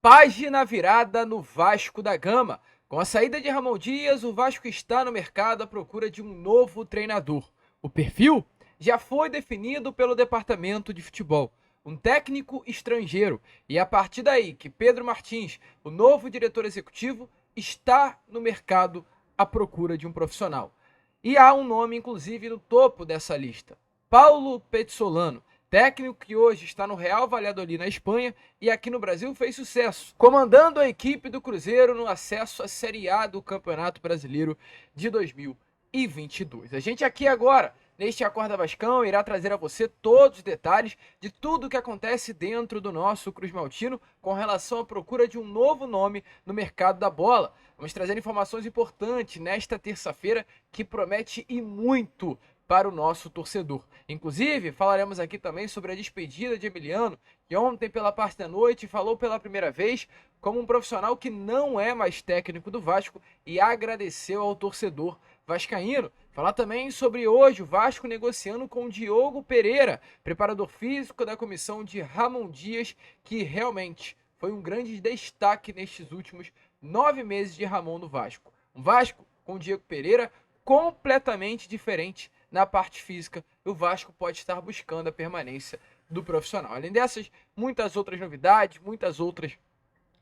Página virada no Vasco da Gama. Com a saída de Ramon Dias, o Vasco está no mercado à procura de um novo treinador. O perfil já foi definido pelo departamento de futebol, um técnico estrangeiro, e é a partir daí que Pedro Martins, o novo diretor executivo, está no mercado à procura de um profissional. E há um nome, inclusive, no topo dessa lista: Paulo Pezzolano, técnico que hoje está no Real Valladolid na Espanha e aqui no Brasil fez sucesso, comandando a equipe do Cruzeiro no acesso à Série A do Campeonato Brasileiro de 2022. A gente aqui agora, neste Acorda Vascão, irá trazer a você todos os detalhes de tudo o que acontece dentro do nosso Cruz Maltino com relação à procura de um novo nome no mercado da bola. Vamos trazer informações importantes nesta terça-feira que promete e muito para o nosso torcedor. Inclusive, falaremos aqui também sobre a despedida de Emiliano, que ontem, pela parte da noite, falou pela primeira vez como um profissional que não é mais técnico do Vasco e agradeceu ao torcedor vascaíno. Falar também sobre hoje o Vasco negociando com Diogo Pereira, preparador físico da comissão de Ramon Dias, que realmente foi um grande destaque nestes últimos 9 meses de Ramon no Vasco. Um Vasco com Diego Pereira completamente diferente na parte física, o Vasco pode estar buscando a permanência do profissional. Além dessas, muitas outras novidades, muitas outras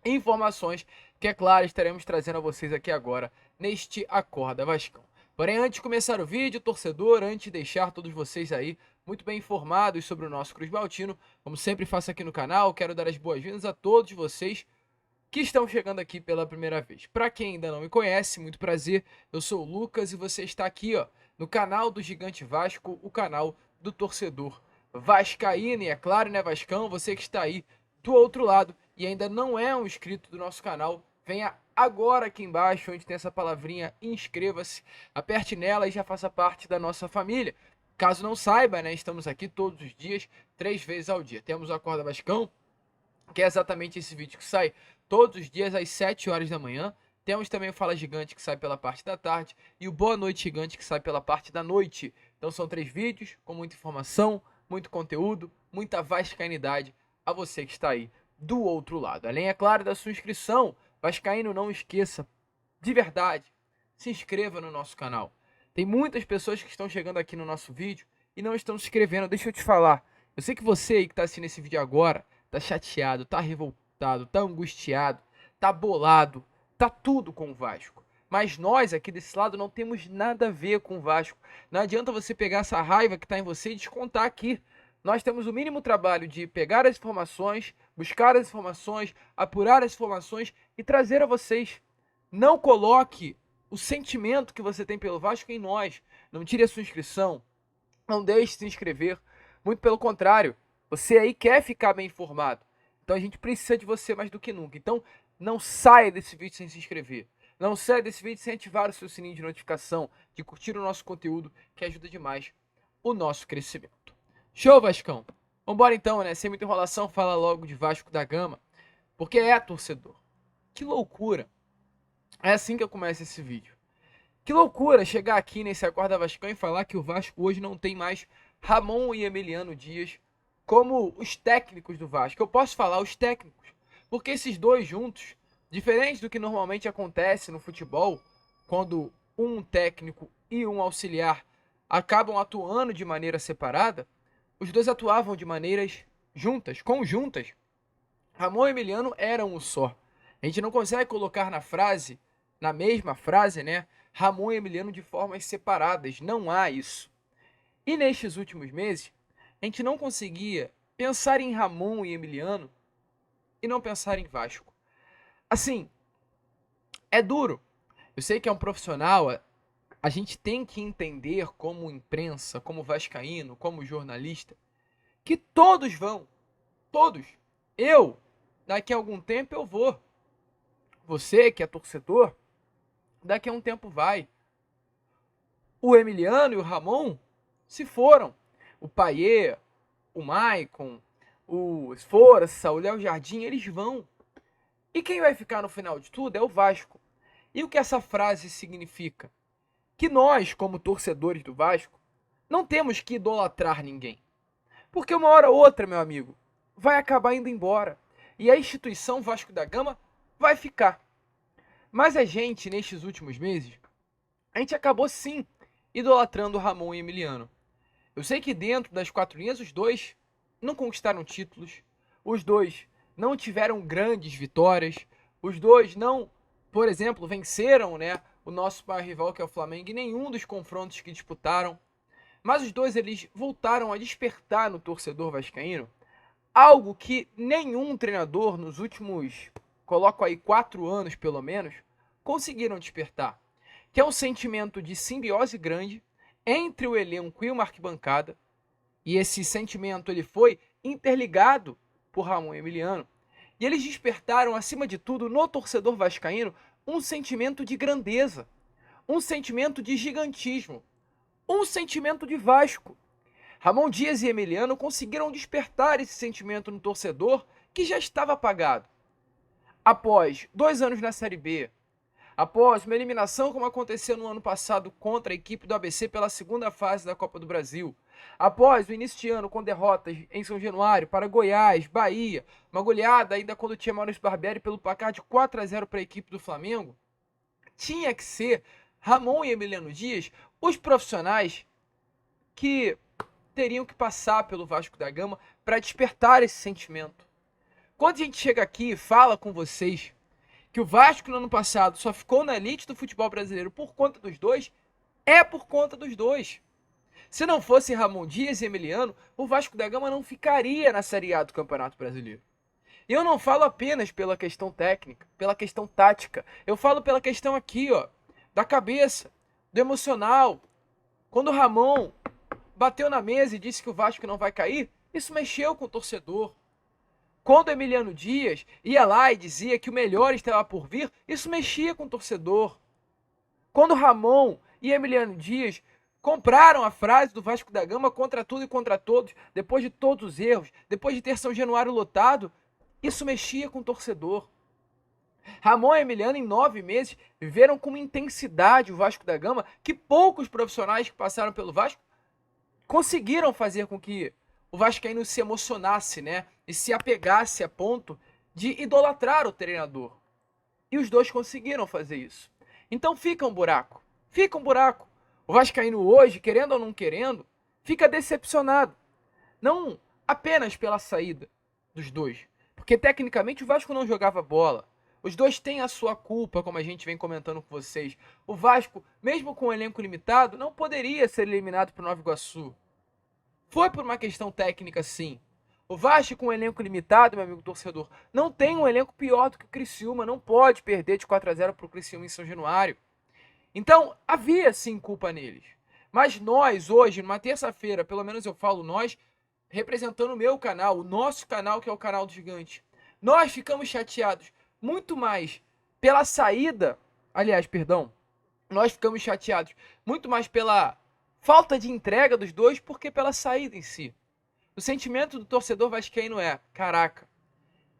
informações que, é claro, estaremos trazendo a vocês aqui agora neste Acorda Vascão. Porém, antes de começar o vídeo, torcedor, antes de deixar todos vocês aí muito bem informados sobre o nosso Cruz Maltino, como sempre faço aqui no canal, quero dar as boas-vindas a todos vocês que estão chegando aqui pela primeira vez. Para quem ainda não me conhece, muito prazer, eu sou o Lucas e você está aqui no canal do Gigante Vasco, o canal do torcedor vascaíno. E é claro, né, Vascão, você que está aí do outro lado e ainda não é um inscrito do nosso canal, venha agora aqui embaixo, onde tem essa palavrinha inscreva-se, aperte nela e já faça parte da nossa família. Caso não saiba, né, estamos aqui todos os dias, 3 vezes ao dia. Temos o Acorda Vascão, que é exatamente esse vídeo que sai todos os dias às 7 horas da manhã. Temos também o Fala Gigante, que sai pela parte da tarde, e o Boa Noite Gigante, que sai pela parte da noite. Então são 3 vídeos com muita informação, muito conteúdo, muita vascainidade a você que está aí do outro lado. Além, é claro, da sua inscrição, vascaíno, não esqueça, de verdade, se inscreva no nosso canal. Tem muitas pessoas que estão chegando aqui no nosso vídeo e não estão se inscrevendo. Deixa eu te falar, eu sei que você aí que está assistindo esse vídeo agora tá chateado, tá revoltado, tá angustiado, tá bolado, tá tudo com o Vasco. Mas nós aqui desse lado não temos nada a ver com o Vasco. Não adianta você pegar essa raiva que tá em você e descontar aqui. Nós temos o mínimo trabalho de pegar as informações, buscar as informações, apurar as informações e trazer a vocês. Não coloque o sentimento que você tem pelo Vasco em nós. Não tire a sua inscrição. Não deixe de se inscrever. Muito pelo contrário. Você aí quer ficar bem informado. Então a gente precisa de você mais do que nunca. Então não saia desse vídeo sem se inscrever. Não saia desse vídeo sem ativar o seu sininho de notificação, de curtir o nosso conteúdo, que ajuda demais o nosso crescimento. Show, Vascão? Vambora então, né? Sem muita enrolação, fala logo de Vasco da Gama. Porque é, torcedor. Que loucura. É assim que eu começo esse vídeo. Que loucura chegar aqui nesse Acorda Vascão e falar que o Vasco hoje não tem mais Ramon e Emiliano Dias como os técnicos do Vasco. Eu posso falar os técnicos, porque esses dois juntos, diferente do que normalmente acontece no futebol, quando um técnico e um auxiliar acabam atuando de maneira separada, os dois atuavam de maneiras juntas, conjuntas. Ramon e Emiliano eram um só. A gente não consegue colocar na mesma frase, né, Ramon e Emiliano de formas separadas. Não há isso. E nestes últimos meses, a gente não conseguia pensar em Ramon e Emiliano e não pensar em Vasco. Assim, é duro. Eu sei que é um profissional, a gente tem que entender como imprensa, como vascaíno, como jornalista, que todos vão, todos. Eu, daqui a algum tempo eu vou. Você que é torcedor, daqui a um tempo vai. O Emiliano e o Ramon se foram. O Payet, o Maicon, o Esforça, o Léo Jardim, eles vão. E quem vai ficar no final de tudo é o Vasco. E o que essa frase significa? Que nós, como torcedores do Vasco, não temos que idolatrar ninguém. Porque uma hora ou outra, meu amigo, vai acabar indo embora. e a instituição Vasco da Gama vai ficar. Mas a gente, nestes últimos meses, a gente acabou sim idolatrando Ramon e Emiliano. Eu sei que dentro das quatro linhas os dois não conquistaram títulos, os dois não tiveram grandes vitórias, os dois não, por exemplo, venceram, né, o nosso maior rival que é o Flamengo em nenhum dos confrontos que disputaram. Mas os dois eles voltaram a despertar no torcedor vascaíno algo que nenhum treinador nos últimos, coloco aí 4 anos pelo menos, conseguiram despertar, que é um sentimento de simbiose grande entre o elenco e uma arquibancada, e esse sentimento ele foi interligado por Ramon e Emiliano, e eles despertaram, acima de tudo, no torcedor vascaíno, um sentimento de grandeza, um sentimento de gigantismo, um sentimento de Vasco. Ramon Dias e Emiliano conseguiram despertar esse sentimento no torcedor que já estava apagado. Após 2 anos na Série B, após uma eliminação como aconteceu no ano passado contra a equipe do ABC pela segunda fase da Copa do Brasil, após o início de ano com derrotas em São Januário para Goiás, Bahia, uma goleada ainda quando tinha Maurício Barbieri pelo placar de 4-0 para a equipe do Flamengo, tinha que ser Ramon e Emiliano Dias os profissionais que teriam que passar pelo Vasco da Gama para despertar esse sentimento. Quando a gente chega aqui e fala com vocês que o Vasco no ano passado só ficou na elite do futebol brasileiro por conta dos dois, é por conta dos dois. Se não fosse Ramon Dias e Emiliano, o Vasco da Gama não ficaria na Série A do Campeonato Brasileiro. E eu não falo apenas pela questão técnica, pela questão tática. Eu falo pela questão aqui, ó, da cabeça, do emocional. Quando o Ramon bateu na mesa e disse que o Vasco não vai cair, isso mexeu com o torcedor. Quando Emiliano Dias ia lá e dizia que o melhor estava por vir, isso mexia com o torcedor. Quando Ramon e Emiliano Dias compraram a frase do Vasco da Gama contra tudo e contra todos, depois de todos os erros, depois de ter São Januário lotado, isso mexia com o torcedor. Ramon e Emiliano, em 9 meses, viveram com uma intensidade o Vasco da Gama que poucos profissionais que passaram pelo Vasco conseguiram fazer com que o vascaíno se emocionasse, né? E se apegasse a ponto de idolatrar o treinador. E os dois conseguiram fazer isso. Então fica um buraco. Fica um buraco. O vascaíno hoje, querendo ou não querendo, fica decepcionado. Não apenas pela saída dos dois. Porque tecnicamente o Vasco não jogava bola. Os dois têm a sua culpa, como a gente vem comentando com vocês. O Vasco, mesmo com um elenco limitado, não poderia ser eliminado para o Nova Iguaçu. Foi por uma questão técnica, sim. O Vasco, com um elenco limitado, meu amigo torcedor, não tem um elenco pior do que o Criciúma. Não pode perder de 4-0 para o Criciúma em São Januário. Então, havia sim culpa neles. Mas nós, hoje, numa terça-feira, pelo menos eu falo nós, representando o meu canal, o nosso canal, que é o canal do Gigante, nós ficamos chateados muito mais pela saída, nós ficamos chateados muito mais pela falta de entrega dos dois porque pela saída em si. O sentimento do torcedor vascaíno é, caraca,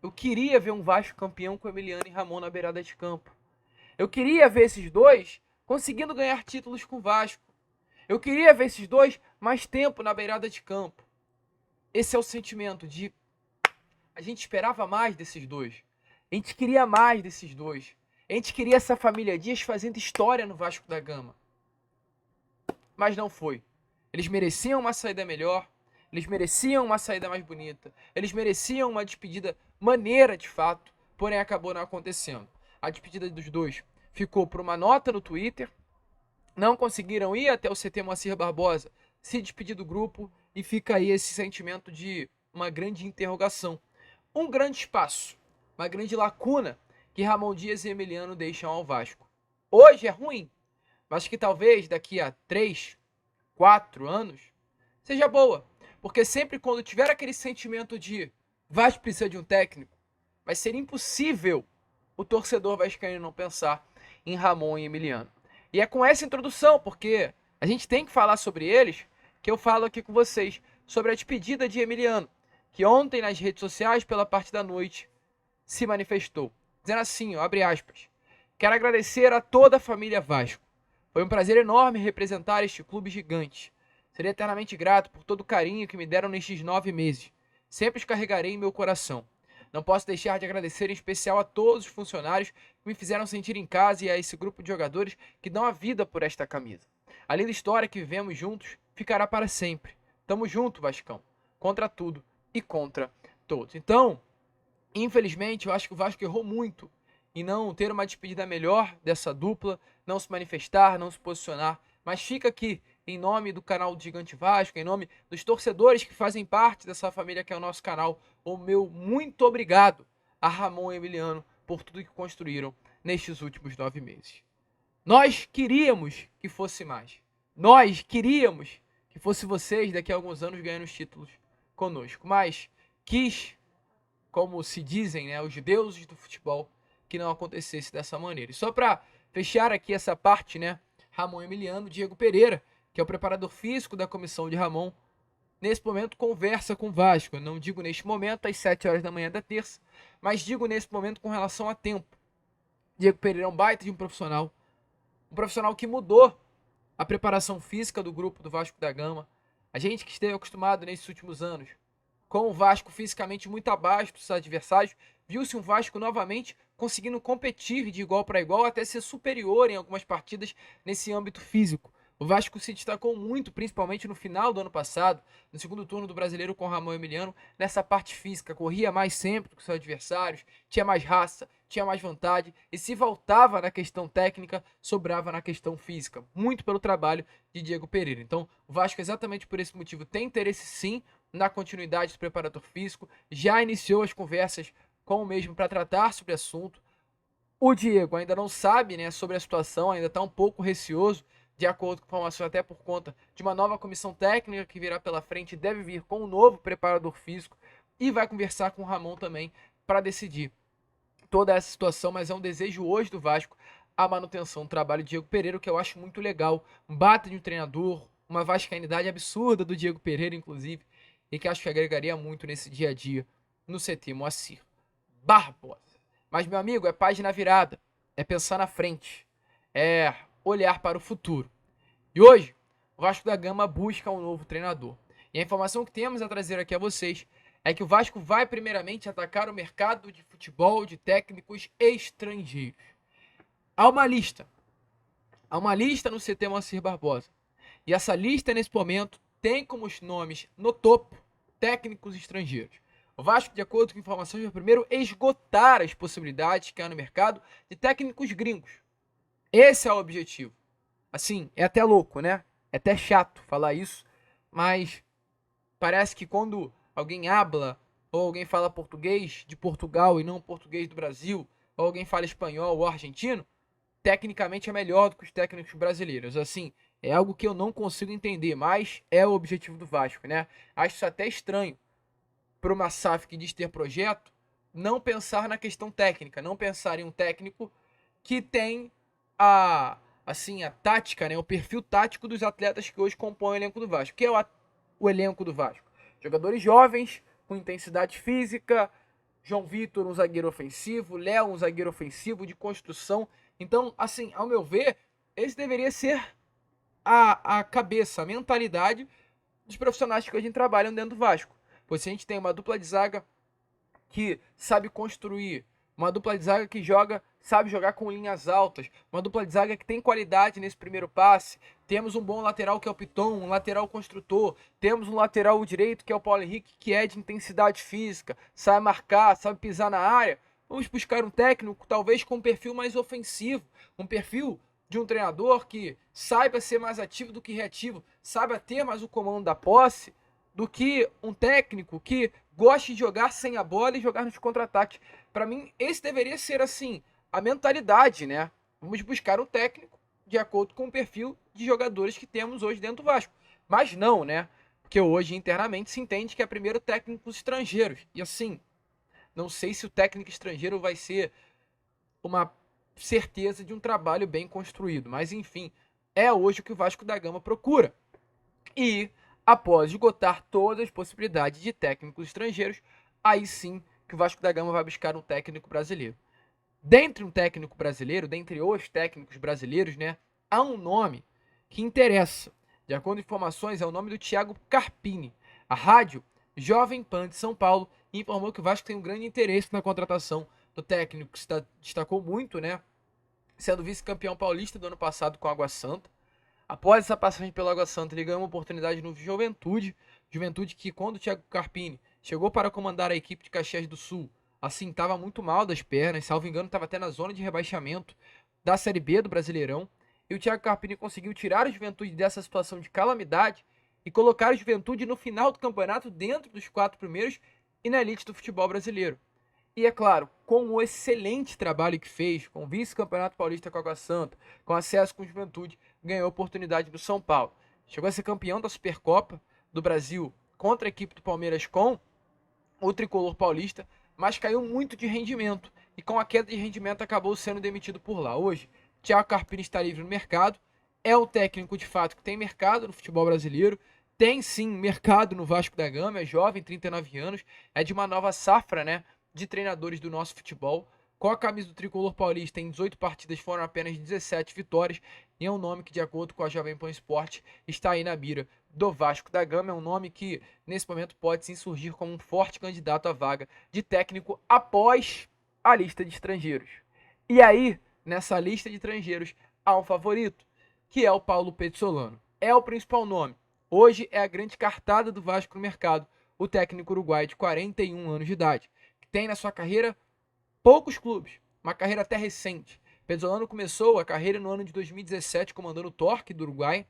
eu queria ver um Vasco campeão com Emiliano e Ramon na beirada de campo. Eu queria ver esses dois conseguindo ganhar títulos com o Vasco. Eu queria ver esses dois mais tempo na beirada de campo. Esse é o sentimento de a gente esperava mais desses dois. A gente queria mais desses dois. A gente queria essa família Dias fazendo história no Vasco da Gama. Mas não foi. Eles mereciam uma saída melhor. Eles mereciam uma saída mais bonita. Eles mereciam uma despedida maneira de fato. Porém acabou não acontecendo. A despedida dos dois ficou por uma nota no Twitter. Não conseguiram ir até o CT Moacir Barbosa se despedir do grupo. E fica aí esse sentimento de uma grande interrogação. Um grande espaço. Uma grande lacuna que Ramon Dias e Emiliano deixam ao Vasco. Hoje é ruim, mas que talvez daqui a 3, 4 anos seja boa. Porque sempre quando tiver aquele sentimento de Vasco precisa de um técnico, vai ser impossível o torcedor vascaíno não pensar em Ramon e Emiliano. E é com essa introdução, porque a gente tem que falar sobre eles, que eu falo aqui com vocês sobre a despedida de Emiliano, que ontem nas redes sociais, pela parte da noite, se manifestou, dizendo assim, ó, abre aspas, quero agradecer a toda a família Vasco. Foi um prazer enorme representar este clube gigante. Serei eternamente grato por todo o carinho que me deram nestes 9 meses. Sempre os carregarei em meu coração. Não posso deixar de agradecer em especial a todos os funcionários que me fizeram sentir em casa e a esse grupo de jogadores que dão a vida por esta camisa. A linda história que vivemos juntos ficará para sempre. Tamo junto, Vascão. Contra tudo e contra todos. Então, infelizmente, eu acho que o Vasco errou muito em não ter uma despedida melhor dessa dupla, não se manifestar, não se posicionar. Mas fica aqui, em nome do canal do Gigante Vasco, em nome dos torcedores que fazem parte dessa família que é o nosso canal, o meu muito obrigado a Ramon e Emiliano por tudo que construíram nestes últimos 9 meses. Nós queríamos que fosse mais. Nós queríamos que fosse vocês daqui a alguns anos ganhando os títulos conosco. Mas quis, como se dizem, né, os deuses do futebol, que não acontecesse dessa maneira. E só para fechar aqui essa parte, né, Ramon Emiliano, Diego Pereira, que é o preparador físico da comissão de Ramon, nesse momento conversa com o Vasco. Eu não digo neste momento, às 7 horas da manhã da terça, mas digo nesse momento com relação a tempo. Diego Pereira é um baita de um profissional que mudou a preparação física do grupo do Vasco da Gama. A gente que esteve acostumado nesses últimos anos com o Vasco fisicamente muito abaixo dos adversários, viu-se um Vasco novamente conseguindo competir de igual para igual, até ser superior em algumas partidas nesse âmbito físico. O Vasco se destacou muito, principalmente no final do ano passado, no segundo turno do Brasileiro com o Ramon Emiliano, nessa parte física. Corria mais sempre do que seus adversários, tinha mais raça, tinha mais vontade, e se voltava na questão técnica, sobrava na questão física. Muito pelo trabalho de Diego Pereira. Então, o Vasco, exatamente por esse motivo, tem interesse sim na continuidade do preparador físico, já iniciou as conversas com o mesmo para tratar sobre o assunto. O Diego ainda não sabe, né, sobre a situação, ainda está um pouco receoso, de acordo com a informação, até por conta de uma nova comissão técnica que virá pela frente, deve vir com um novo preparador físico e vai conversar com o Ramon também para decidir toda essa situação, mas é um desejo hoje do Vasco a manutenção do trabalho de Diego Pereira, que eu acho muito legal, um baita de um treinador, uma vascainidade absurda do Diego Pereira, inclusive, e que acho que agregaria muito nesse dia a dia no CT Moacir Barbosa. Mas, meu amigo, é página virada, é pensar na frente, é olhar para o futuro. E hoje, o Vasco da Gama busca um novo treinador. E a informação que temos a trazer aqui a vocês é que o Vasco vai primeiramente atacar o mercado de futebol de técnicos estrangeiros. Há uma lista no CT Moacir Barbosa. E essa lista, nesse momento, tem como os nomes no topo técnicos estrangeiros. O Vasco, de acordo com informações, vai primeiro esgotar as possibilidades que há no mercado de técnicos gringos. Esse é o objetivo. Assim, é até louco, né? É até chato falar isso, mas parece que quando alguém habla ou alguém fala português de Portugal e não português do Brasil, ou alguém fala espanhol ou argentino, tecnicamente é melhor do que os técnicos brasileiros. Assim, é algo que eu não consigo entender, mas é o objetivo do Vasco, né? Acho isso até estranho para uma SAF que diz ter projeto não pensar na questão técnica, não pensar em um técnico que tem a tática, né, o perfil tático dos atletas que hoje compõem o elenco do Vasco. Que é o elenco do Vasco? Jogadores jovens, com intensidade física, João Vitor, um zagueiro ofensivo, Léo, um zagueiro ofensivo de construção. Então, assim, ao meu ver, esse deveria ser a cabeça, a mentalidade dos profissionais que hoje trabalham dentro do Vasco. Pois se a gente tem uma dupla de zaga que sabe construir, uma dupla de zaga que sabe jogar com linhas altas, uma dupla de zaga que tem qualidade nesse primeiro passe, temos um bom lateral que é o Piton, um lateral construtor, temos um lateral direito que é o Paulo Henrique, que é de intensidade física, sabe marcar, sabe pisar na área. Vamos buscar um técnico talvez com um perfil mais ofensivo, um perfil de um treinador que saiba ser mais ativo do que reativo, saiba ter mais o comando da posse, do que um técnico que goste de jogar sem a bola e jogar nos contra-ataques. Para mim, esse deveria ser, assim, a mentalidade, né? Vamos buscar um técnico de acordo com o perfil de jogadores que temos hoje dentro do Vasco. Mas não, né? Porque hoje, internamente, se entende que é primeiro técnicos estrangeiros. E assim, não sei se o técnico estrangeiro vai ser uma certeza de um trabalho bem construído. Mas, enfim, é hoje o que o Vasco da Gama procura. E após esgotar todas as possibilidades de técnicos estrangeiros, aí sim que o Vasco da Gama vai buscar um técnico brasileiro. Dentre os técnicos brasileiros, né, há um nome que interessa. De acordo com informações, é o nome do Thiago Carpini. A rádio Jovem Pan de São Paulo informou que o Vasco tem um grande interesse na contratação do técnico, que se destacou muito, né? Sendo vice-campeão paulista do ano passado com a Água Santa. Após essa passagem pelo Água Santa, ele ganhou uma oportunidade no Juventude. Juventude que, quando o Thiago Carpini chegou para comandar a equipe de Caxias do Sul, assim, estava muito mal das pernas, salvo engano, estava até na zona de rebaixamento da Série B do Brasileirão. E o Thiago Carpini conseguiu tirar a Juventude dessa situação de calamidade e colocar a Juventude no final do campeonato dentro dos 4 primeiros e na elite do futebol brasileiro. E é claro, com o excelente trabalho que fez, com o vice-campeonato paulista com a Água Santa, com acesso com a Juventude, ganhou a oportunidade do São Paulo. Chegou a ser campeão da Supercopa do Brasil contra a equipe do Palmeiras com o tricolor paulista, mas caiu muito de rendimento. E com a queda de rendimento acabou sendo demitido por lá. Hoje, Thiago Carpini está livre no mercado, é o técnico de fato que tem mercado no futebol brasileiro, tem sim mercado no Vasco da Gama, é jovem, 39 anos, é de uma nova safra, né, de treinadores do nosso futebol. Com a camisa do tricolor paulista, em 18 partidas foram apenas 17 vitórias, e é um nome que, de acordo com a Jovem Pan Sport, está aí na mira do Vasco da Gama. É um nome que, nesse momento, pode se insurgir como um forte candidato à vaga de técnico após a lista de estrangeiros. E aí, nessa lista de estrangeiros, há um favorito, que é o Paulo Pezzolano. É o principal nome. Hoje é a grande cartada do Vasco no mercado, o técnico uruguaio de 41 anos de idade, que tem na sua carreira poucos clubes, uma carreira até recente. Pezzolano começou a carreira no ano de 2017 comandando o Torque do Uruguai,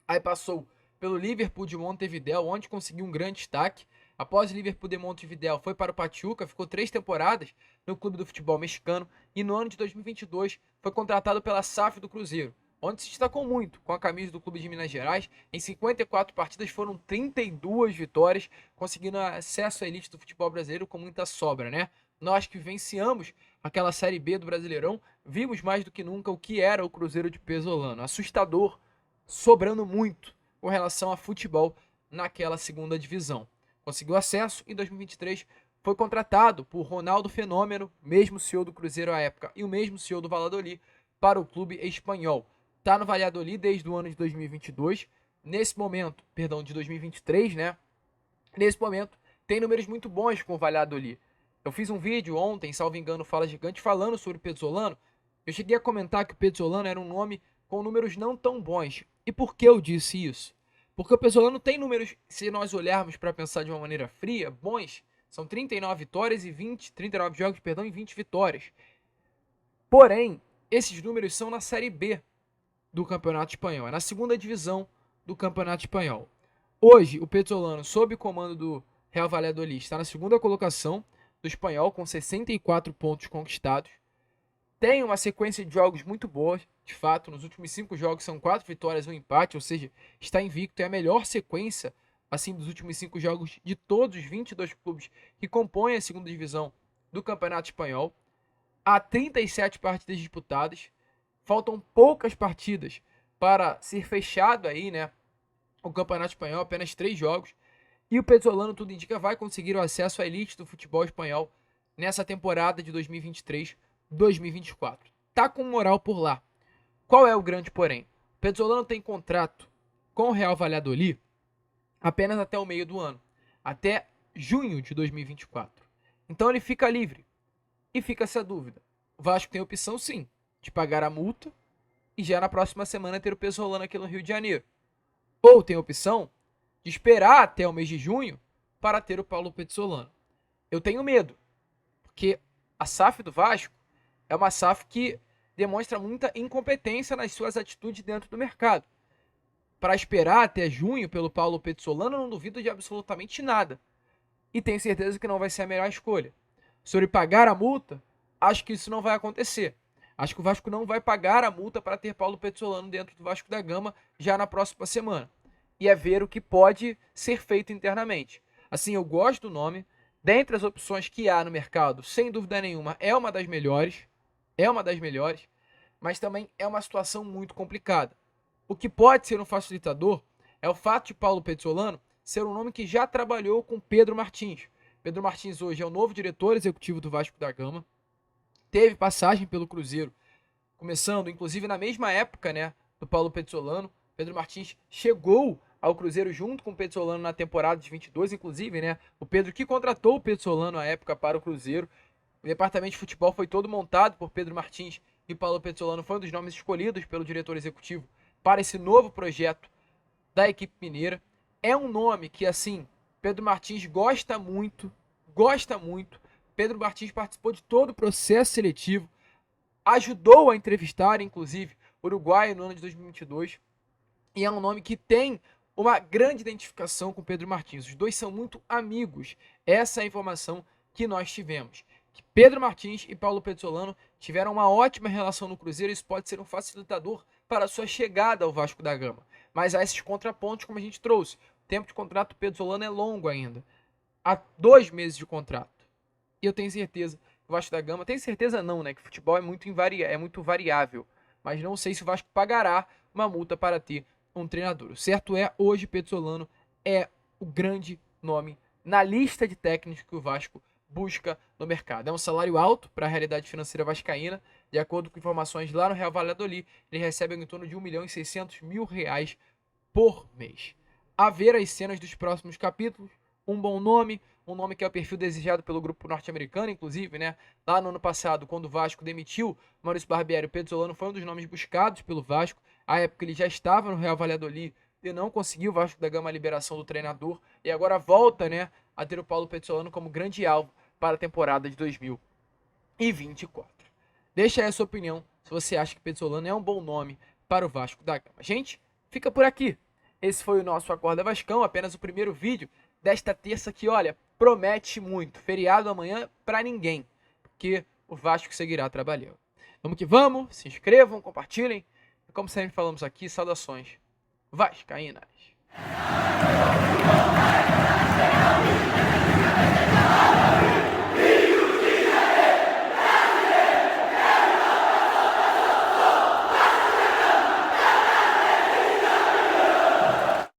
aí passou pelo Liverpool de Montevideo, onde conseguiu um grande destaque. Após o Liverpool de Montevideo, foi para o Pachuca, ficou 3 temporadas no clube do futebol mexicano e no ano de 2022 foi contratado pela SAF do Cruzeiro, onde se destacou muito com a camisa do clube de Minas Gerais. Em 54 partidas foram 32 vitórias, conseguindo acesso à elite do futebol brasileiro com muita sobra, né? Nós que venciamos aquela Série B do Brasileirão, vimos mais do que nunca o que era o Cruzeiro de Pezzolano. Assustador, sobrando muito com relação a futebol naquela segunda divisão. Conseguiu acesso em 2023, foi contratado por Ronaldo Fenômeno, mesmo CEO do Cruzeiro à época e o mesmo CEO do Valladolid, para o clube espanhol. Está no Valladolid desde o ano de 2022, nesse momento, perdão, de 2023, né? Nesse momento, tem números muito bons com o Valladolid. Eu fiz um vídeo ontem, salvo engano, Fala Gigante, falando sobre o Pezzolano. Eu cheguei a comentar que o Pezzolano era um nome com números não tão bons. E por que eu disse isso? Porque o Pezzolano tem números, se nós olharmos para pensar de uma maneira fria, bons. São 39 vitórias e 39 jogos, perdão, e 20 vitórias. Porém, esses números são na Série B do Campeonato Espanhol, é na segunda divisão do Campeonato Espanhol. Hoje, o Pezzolano, sob o comando do Real Valladolid, está na segunda colocação do Espanhol, com 64 pontos conquistados. Tem uma sequência de jogos muito boa, de fato, nos últimos 5 jogos são 4 vitórias e um empate, ou seja, está invicto, é a melhor sequência, assim, dos últimos 5 jogos de todos os 22 clubes que compõem a segunda divisão do Campeonato Espanhol. Há 37 partidas disputadas, faltam poucas partidas para ser fechado aí, né, o Campeonato Espanhol, apenas 3 jogos, e o Pezzolano, tudo indica, vai conseguir o acesso à elite do futebol espanhol nessa temporada de 2023-2024. Tá com moral por lá. Qual é o grande porém? O Pezzolano tem contrato com o Real Valladolid apenas até o meio do ano, até junho de 2024. Então ele fica livre. E fica essa dúvida. O Vasco tem a opção, sim, de pagar a multa e já na próxima semana ter o Pezzolano aqui no Rio de Janeiro. Ou tem a opção de esperar até o mês de junho para ter o Paulo Pezzolano. Eu tenho medo, porque a SAF do Vasco é uma SAF que demonstra muita incompetência nas suas atitudes dentro do mercado. Para esperar até junho pelo Paulo Pezzolano, eu não duvido de absolutamente nada. E tenho certeza que não vai ser a melhor escolha. Sobre pagar a multa, acho que isso não vai acontecer. Acho que o Vasco não vai pagar a multa para ter Paulo Pezzolano dentro do Vasco da Gama já na próxima semana. E é ver o que pode ser feito internamente. Assim, eu gosto do nome. Dentre as opções que há no mercado, sem dúvida nenhuma, é uma das melhores. Mas também é uma situação muito complicada. O que pode ser um facilitador é o fato de Paulo Pezzolano ser um nome que já trabalhou com Pedro Martins. Pedro Martins hoje é o novo diretor executivo do Vasco da Gama. Teve passagem pelo Cruzeiro, começando inclusive na mesma época, né, do Paulo Pezzolano. Pedro Martins chegou ao Cruzeiro junto com o Pedro Solano na temporada de 22, inclusive, né? O Pedro que contratou o Pedro Solano à época para o Cruzeiro. O departamento de futebol foi todo montado por Pedro Martins e Paulo Pezzolano foi um dos nomes escolhidos pelo diretor executivo para esse novo projeto da equipe mineira. É um nome que, assim, Pedro Martins gosta muito, gosta muito. Pedro Martins participou de todo o processo seletivo, ajudou a entrevistar, inclusive, o uruguaio no ano de 2022, e é um nome que tem uma grande identificação com Pedro Martins. Os dois são muito amigos. Essa é a informação que nós tivemos. Que Pedro Martins e Paulo Pezzolano tiveram uma ótima relação no Cruzeiro, isso pode ser um facilitador para a sua chegada ao Vasco da Gama. Mas há esses contrapontos, como a gente trouxe. O tempo de contrato do Pezzolano é longo ainda. Há 2 meses de contrato. E eu tenho certeza que o Vasco da Gama... Tenho certeza não, né? Que futebol é muito variável. Mas não sei se o Vasco pagará uma multa para ter um treinador. O certo é, hoje, Pezzolano é o grande nome na lista de técnicos que o Vasco busca no mercado. É um salário alto para a realidade financeira vascaína. De acordo com informações lá no Real Valladolid, ele recebe em torno de R$1.600.000 por mês. A ver as cenas dos próximos capítulos, um bom nome, um nome que é o perfil desejado pelo grupo norte-americano, inclusive, né? Lá no ano passado, quando o Vasco demitiu Maurício Barbieri, o Pezzolano foi um dos nomes buscados pelo Vasco. À época ele já estava no Real Valladolid e não conseguiu o Vasco da Gama a liberação do treinador. E agora volta, né, a ter o Paulo Pezzolano como grande alvo para a temporada de 2024. Deixa aí a sua opinião se você acha que Pezzolano é um bom nome para o Vasco da Gama. Gente, fica por aqui. Esse foi o nosso Acorda Vascão, apenas o primeiro vídeo desta terça que, olha, promete muito. Feriado amanhã para ninguém, porque o Vasco seguirá trabalhando. Vamos que vamos, se inscrevam, compartilhem. E como sempre falamos aqui, saudações vascaínas.